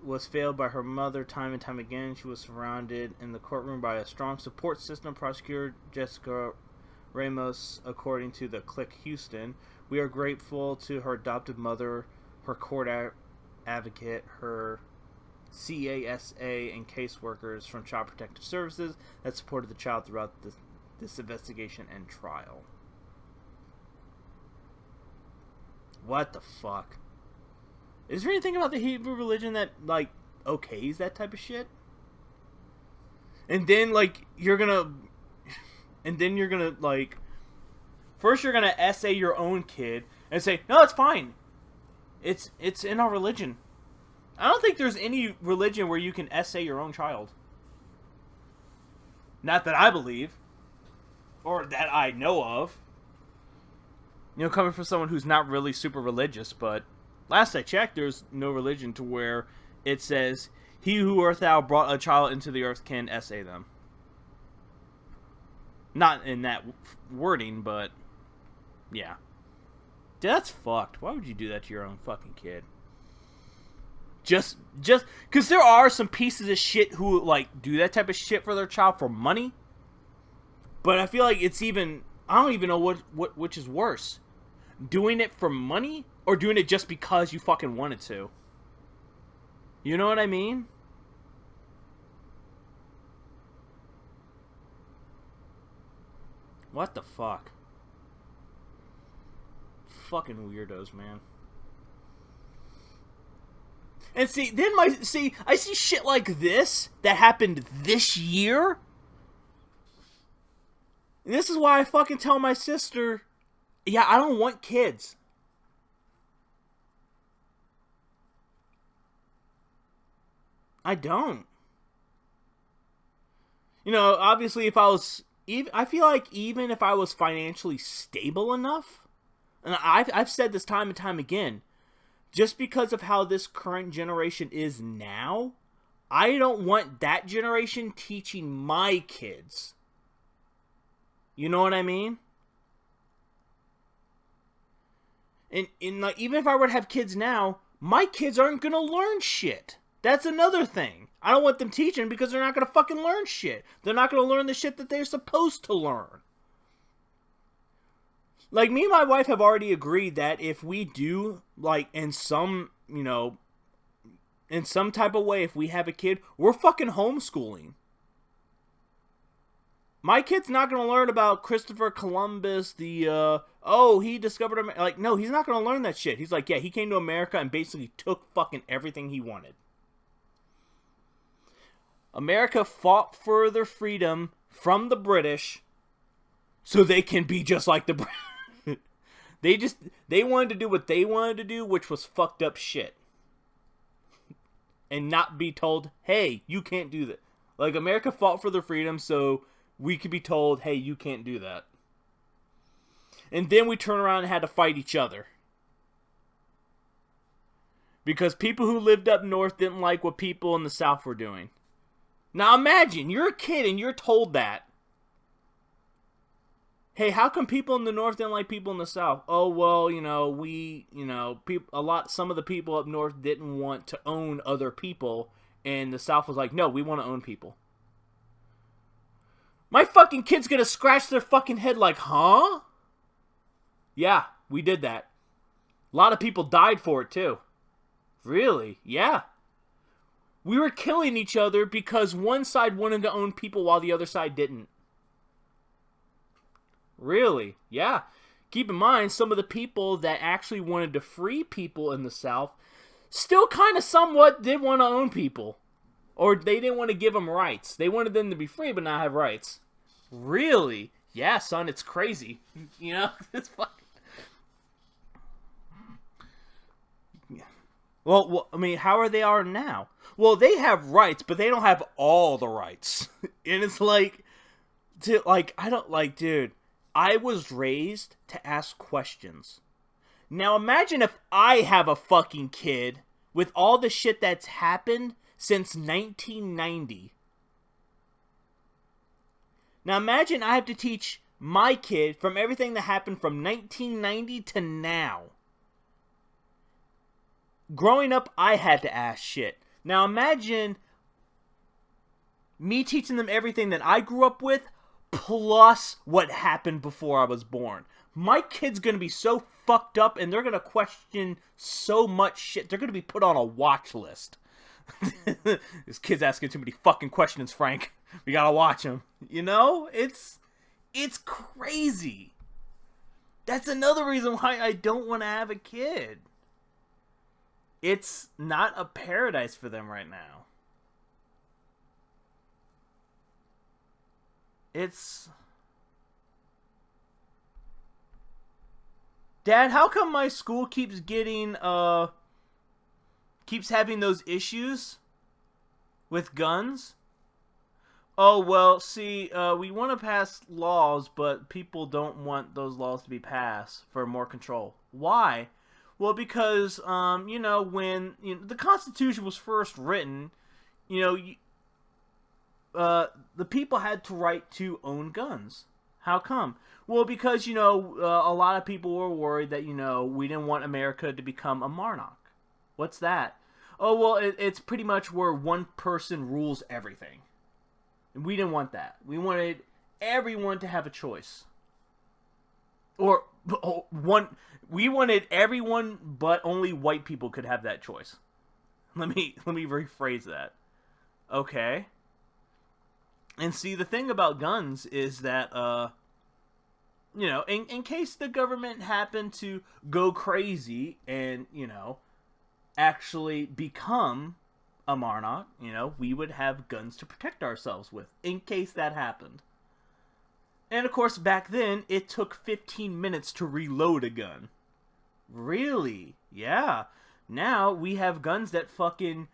was failed by her mother time and time again, she was surrounded in the courtroom by a strong support system. Prosecutor Jessica Ramos, according to the Click Houston, we are grateful to her adoptive mother, her court advocate, her CASA, and caseworkers from Child Protective Services that supported the child throughout this investigation and trial. What the fuck? Is there anything about the Hebrew religion that, okays that type of shit? And then, you're gonna, first you're gonna essay your own kid and say, no, it's fine. It's in our religion. I don't think there's any religion where you can essay your own child. Not that I believe. Or that I know of. Coming from someone who's not really super religious, but last I checked, there's no religion to where it says, he who art thou brought a child into the earth can essay them. Not in that wording, but yeah. Dude, that's fucked. Why would you do that to your own fucking kid? Just, because there are some pieces of shit who, do that type of shit for their child for money. But I feel like it's even, I don't even know which is worse. Doing it for money, or doing it just because you fucking wanted to. You know what I mean? What the fuck? Fucking weirdos, man. And I see shit like this that happened this year. And this is why I fucking tell my sister, yeah, I don't want kids. I don't. Obviously I feel like even if I was financially stable enough, and I've said this time and time again, just because of how this current generation is now, I don't want that generation teaching my kids. You know what I mean? And even if I were to have kids now, my kids aren't going to learn shit. That's another thing. I don't want them teaching because they're not going to fucking learn shit. They're not going to learn the shit that they're supposed to learn. Me and my wife have already agreed that if we do, in some type of way, if we have a kid, we're fucking homeschooling. My kid's not going to learn about Christopher Columbus, he discovered America. No, he's not going to learn that shit. He's yeah, he came to America and basically took fucking everything he wanted. America fought for their freedom from the British so they can be just like the British. They wanted to do what they wanted to do, which was fucked up shit. And not be told, hey, you can't do that. America fought for their freedom so we could be told, hey, you can't do that. And then we turn around and had to fight each other. Because people who lived up north didn't like what people in the south were doing. Now imagine, you're a kid and you're told that. Hey, how come people in the north didn't like people in the south? Oh, well, some of the people up north didn't want to own other people, and the south was like, no, we want to own people. My fucking kid's gonna scratch their fucking head huh? Yeah, we did that. A lot of people died for it, too. Really? Yeah. We were killing each other because one side wanted to own people while the other side didn't. Really? Yeah. Keep in mind, some of the people that actually wanted to free people in the South still kind of somewhat did want to own people. Or they didn't want to give them rights. They wanted them to be free but not have rights. Really? Yeah, son, it's crazy. You know? It's fucking... Well, I mean, how are they now? Well, they have rights, but they don't have all the rights. And it's like, dude, I was raised to ask questions. Now imagine if I have a fucking kid with all the shit that's happened since 1990. Now imagine I have to teach my kid from everything that happened from 1990 to now. Growing up, I had to ask shit. Now imagine me teaching them everything that I grew up with, plus what happened before I was born. My kid's gonna be so fucked up, and they're gonna question so much shit. They're gonna be put on a watch list. This kid's asking too many fucking questions, Frank. We gotta watch him. You know? It's crazy. That's another reason why I don't want to have a kid. It's not a paradise for them right now. Dad, how come my school keeps having those issues with guns? Oh, well, see, we want to pass laws, but people don't want those laws to be passed for more control. Why? Well, because, when the Constitution was first written, the people had the right to own guns. How come? Well, because, a lot of people were worried that, we didn't want America to become a monarch. What's that? Oh, well, it's pretty much where one person rules everything. And we didn't want that. We wanted everyone to have a choice. We wanted everyone, but only white people could have that choice. Let me rephrase that. Okay. And see, the thing about guns is that, in case the government happened to go crazy and, actually become a monarch, we would have guns to protect ourselves with, in case that happened. And of course, back then, it took 15 minutes to reload a gun. Really? Yeah. Now, we have guns that fucking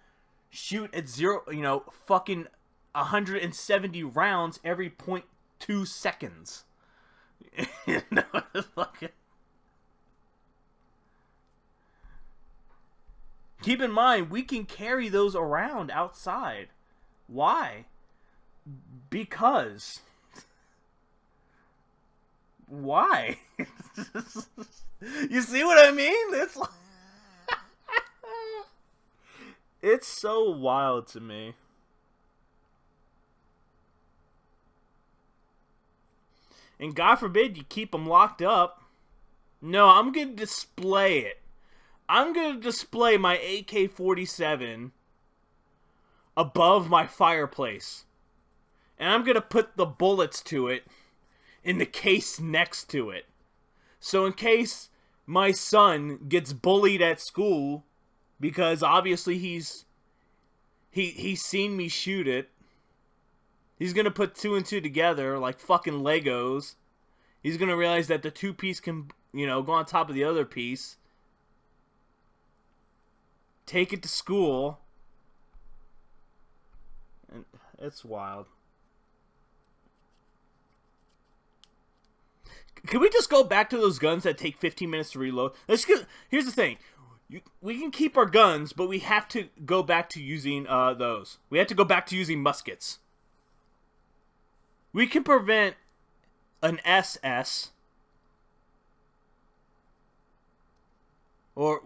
shoot at fucking 170 rounds every 0.2 seconds. Fucking... Keep in mind, we can carry those around outside. Why? Because... Why? You see what I mean? It's so wild to me. And God forbid you keep them locked up. No, I'm going to display it. I'm going to display my AK-47 above my fireplace. And I'm going to put the bullets to it in the case next to it. So in case my son gets bullied at school, because obviously he's seen me shoot it, he's gonna put two and two together like fucking Legos. He's gonna realize that the two piece can, go on top of the other piece. Take it to school. And it's wild. Can we just go back to those guns that take 15 minutes to reload? Here's the thing. We can keep our guns, but we have to go back to using those. We have to go back to using muskets. We can prevent an SS, or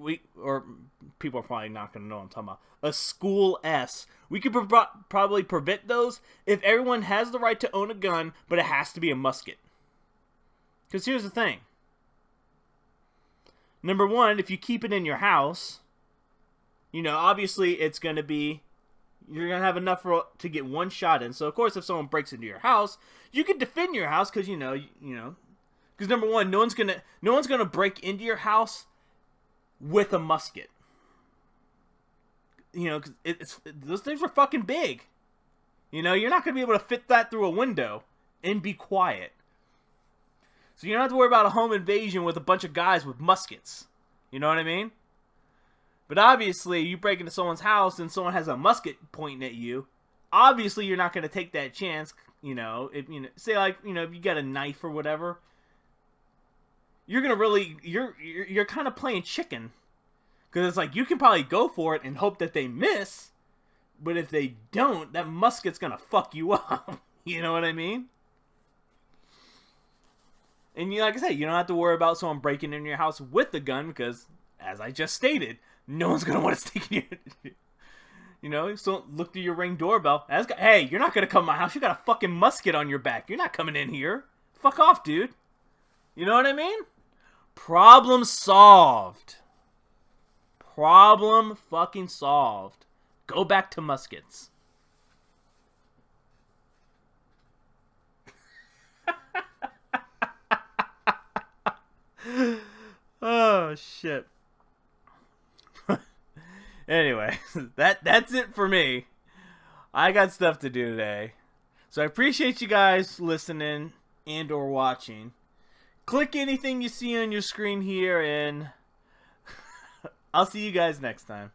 people are probably not going to know what I'm talking about. A school S. We could probably prevent those if everyone has the right to own a gun, but it has to be a musket. Because here's the thing. Number one, if you keep it in your house, obviously it's going to be, you're going to have enough to get one shot in. So, of course, if someone breaks into your house, you can defend your house because, because number one, no one's going to break into your house with a musket. you know, 'cause those things were fucking big. You know, you're not going to be able to fit that through a window and be quiet. So you don't have to worry about a home invasion with a bunch of guys with muskets. You know what I mean? But obviously, you break into someone's house and someone has a musket pointing at you. Obviously, you're not going to take that chance. You know, if say like, you know, if you got a knife or whatever, you're gonna really you're kind of playing chicken, because it's like you can probably go for it and hope that they miss, but if they don't, that musket's gonna fuck you up. You know what I mean? And you, like I said, you don't have to worry about someone breaking into your house with a gun, because, as I just stated, no one's gonna want to stick in your. You know, so look through your Ring doorbell. Hey, you're not gonna come to my house. You got a fucking musket on your back. You're not coming in here. Fuck off, dude. You know what I mean? Problem solved. Problem fucking solved. Go back to muskets. Oh, shit. Anyway, that's it for me. I got stuff to do today. So I appreciate you guys listening and or watching. Click anything you see on your screen here, and I'll see you guys next time.